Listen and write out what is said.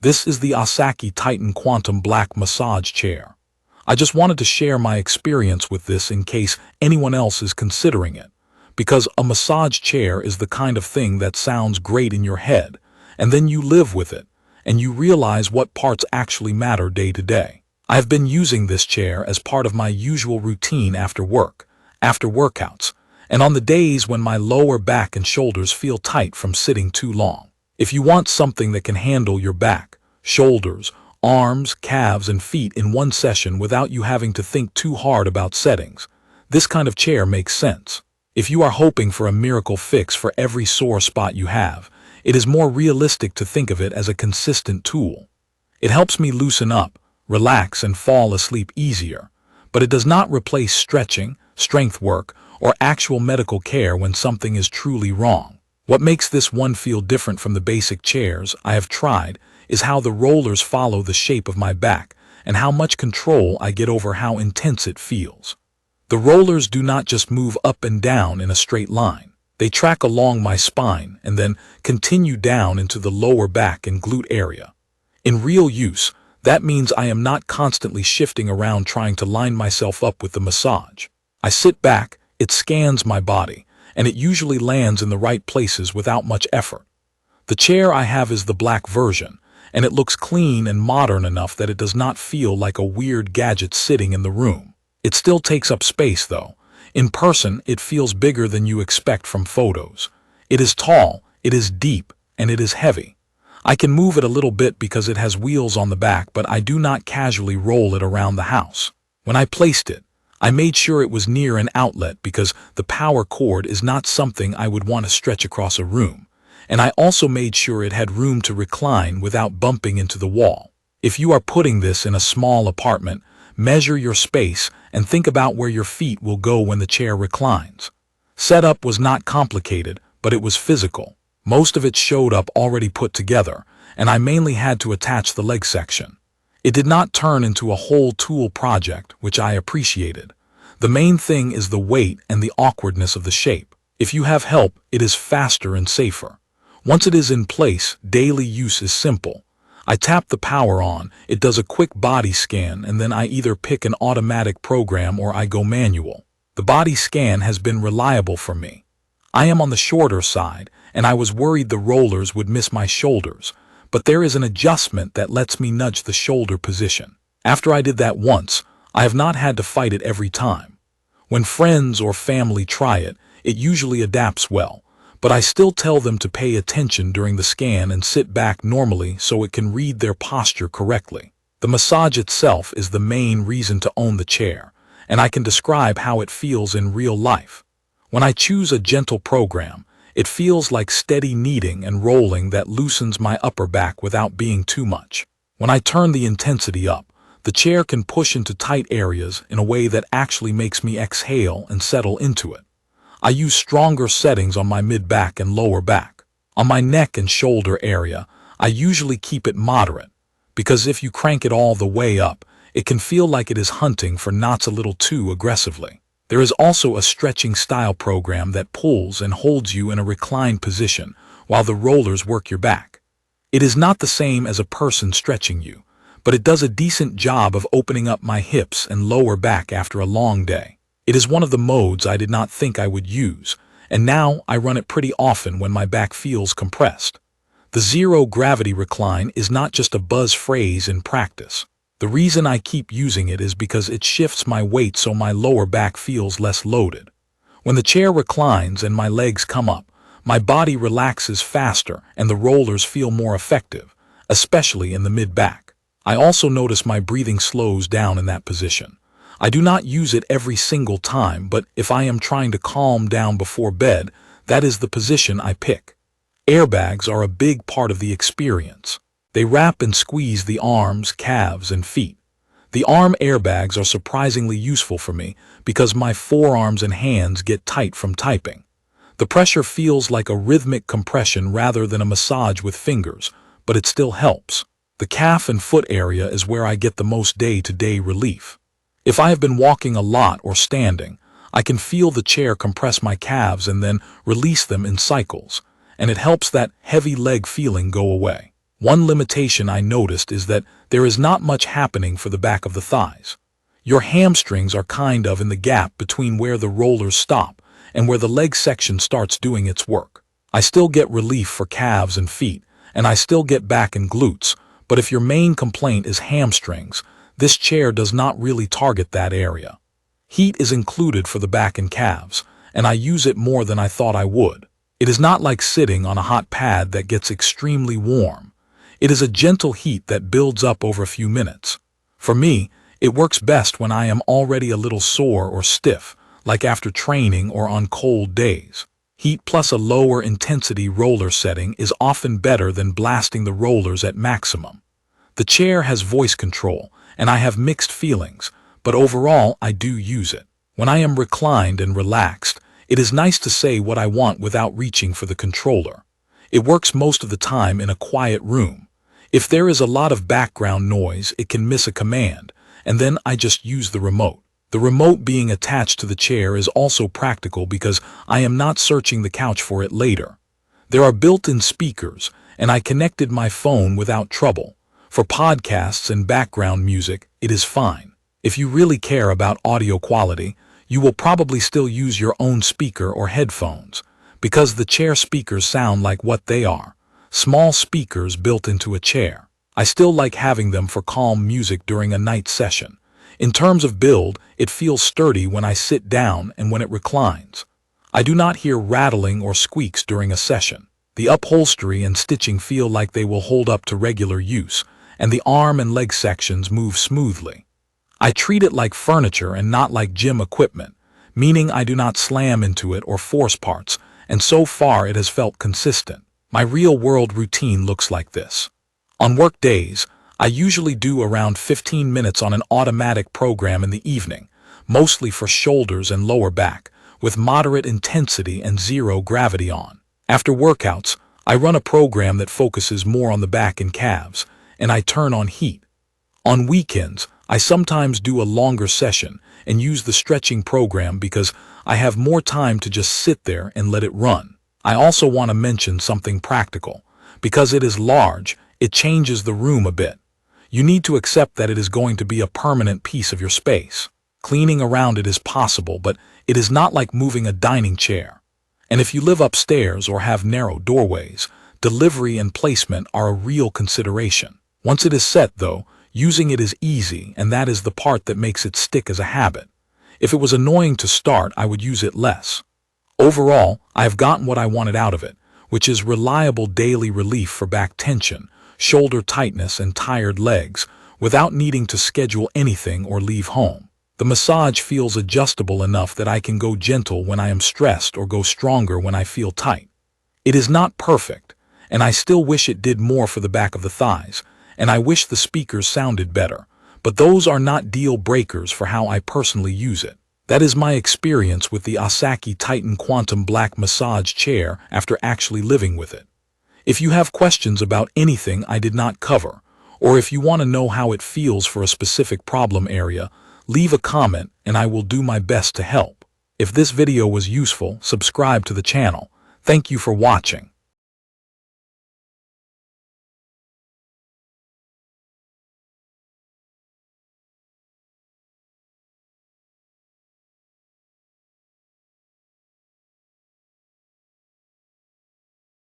This is the Osaki Titan Quantum Black Massage Chair. I just wanted to share my experience with this in case anyone else is considering it, because a massage chair is the kind of thing that sounds great in your head, and then you live with it, and you realize what parts actually matter day to day. I have been using this chair as part of my usual routine after work, after workouts, and on the days when my lower back and shoulders feel tight from sitting too long. If you want something that can handle your back, shoulders, arms, calves, and feet in one session without you having to think too hard about settings, this kind of chair makes sense. If you are hoping for a miracle fix for every sore spot you have, it is more realistic to think of it as a consistent tool. It helps me loosen up, relax, and fall asleep easier, but it does not replace stretching, strength work, or actual medical care when something is truly wrong. What makes this one feel different from the basic chairs I have tried is how the rollers follow the shape of my back and how much control I get over how intense it feels. The rollers do not just move up and down in a straight line. They track along my spine and then continue down into the lower back and glute area. In real use, that means I am not constantly shifting around trying to line myself up with the massage. I sit back, it scans my body, and it usually lands in the right places without much effort. The chair I have is the black version, and it looks clean and modern enough that it does not feel like a weird gadget sitting in the room. It still takes up space, though. In person, it feels bigger than you expect from photos. It is tall, it is deep, and it is heavy. I can move it a little bit because it has wheels on the back, but I do not casually roll it around the house. When I placed it, I made sure it was near an outlet because the power cord is not something I would want to stretch across a room, and I also made sure it had room to recline without bumping into the wall. If you are putting this in a small apartment, measure your space and think about where your feet will go when the chair reclines. Setup was not complicated, but it was physical. Most of it showed up already put together, and I mainly had to attach the leg section. It did not turn into a whole tool project, which I appreciated. The main thing is the weight and the awkwardness of the shape. If you have help, it is faster and safer. Once it is in place, daily use is simple. I tap the power on, it does a quick body scan, and then I either pick an automatic program or I go manual. The body scan has been reliable for me. I am on the shorter side, and I was worried the rollers would miss my shoulders, but there is an adjustment that lets me nudge the shoulder position. After I did that once, I have not had to fight it every time. When friends or family try it, it usually adapts well, but I still tell them to pay attention during the scan and sit back normally so it can read their posture correctly. The massage itself is the main reason to own the chair, and I can describe how it feels in real life. When I choose a gentle program, it feels like steady kneading and rolling that loosens my upper back without being too much. When I turn the intensity up, the chair can push into tight areas in a way that actually makes me exhale and settle into it. I use stronger settings on my mid-back and lower back. On my neck and shoulder area, I usually keep it moderate, because if you crank it all the way up, it can feel like it is hunting for knots a little too aggressively. There is also a stretching style program that pulls and holds you in a reclined position while the rollers work your back. It is not the same as a person stretching you, but it does a decent job of opening up my hips and lower back after a long day. It is one of the modes I did not think I would use, and now I run it pretty often when my back feels compressed. The zero gravity recline is not just a buzz phrase in practice. The reason I keep using it is because it shifts my weight so my lower back feels less loaded. When the chair reclines and my legs come up, my body relaxes faster and the rollers feel more effective, especially in the mid-back. I also notice my breathing slows down in that position. I do not use it every single time, but if I am trying to calm down before bed, that is the position I pick. Airbags are a big part of the experience. They wrap and squeeze the arms, calves, and feet. The arm airbags are surprisingly useful for me because my forearms and hands get tight from typing. The pressure feels like a rhythmic compression rather than a massage with fingers, but it still helps. The calf and foot area is where I get the most day-to-day relief. If I have been walking a lot or standing, I can feel the chair compress my calves and then release them in cycles, and it helps that heavy leg feeling go away. One limitation I noticed is that there is not much happening for the back of the thighs. Your hamstrings are kind of in the gap between where the rollers stop and where the leg section starts doing its work. I still get relief for calves and feet, and I still get back and glutes, but if your main complaint is hamstrings, this chair does not really target that area. Heat is included for the back and calves, and I use it more than I thought I would. It is not like sitting on a hot pad that gets extremely warm. It is a gentle heat that builds up over a few minutes. For me, it works best when I am already a little sore or stiff, like after training or on cold days. Heat plus a lower intensity roller setting is often better than blasting the rollers at maximum. The chair has voice control, and I have mixed feelings, but overall I do use it. When I am reclined and relaxed, it is nice to say what I want without reaching for the controller. It works most of the time in a quiet room. If there is a lot of background noise, it can miss a command, and then I just use the remote. The remote being attached to the chair is also practical because I am not searching the couch for it later. There are built-in speakers, and I connected my phone without trouble. For podcasts and background music, it is fine. If you really care about audio quality, you will probably still use your own speaker or headphones, because the chair speakers sound like what they are, small speakers built into a chair. I still like having them for calm music during a night session. In terms of build, it feels sturdy when I sit down and when it reclines. I do not hear rattling or squeaks during a session. The upholstery and stitching feel like they will hold up to regular use, and the arm and leg sections move smoothly. I treat it like furniture and not like gym equipment, meaning I do not slam into it or force parts, and so far it has felt consistent. My real-world routine looks like this. On work days, I usually do around 15 minutes on an automatic program in the evening, mostly for shoulders and lower back, with moderate intensity and zero gravity on. After workouts, I run a program that focuses more on the back and calves, and I turn on heat. On weekends, I sometimes do a longer session and use the stretching program because I have more time to just sit there and let it run. I also want to mention something practical. Because it is large, it changes the room a bit. You need to accept that it is going to be a permanent piece of your space. Cleaning around it is possible, but it is not like moving a dining chair. And if you live upstairs or have narrow doorways, delivery and placement are a real consideration. Once it is set, though, using it is easy, and that is the part that makes it stick as a habit. If it was annoying to start, I would use it less. Overall, I have gotten what I wanted out of it, which is reliable daily relief for back tension, shoulder tightness, and tired legs, without needing to schedule anything or leave home. The massage feels adjustable enough that I can go gentle when I am stressed or go stronger when I feel tight. It is not perfect, and I still wish it did more for the back of the thighs, and I wish the speakers sounded better, but those are not deal breakers for how I personally use it. That is my experience with the Osaki Titan Quantum Black Massage Chair after actually living with it. If you have questions about anything I did not cover, or if you want to know how it feels for a specific problem area, leave a comment and I will do my best to help. If this video was useful, subscribe to the channel. Thank you for watching.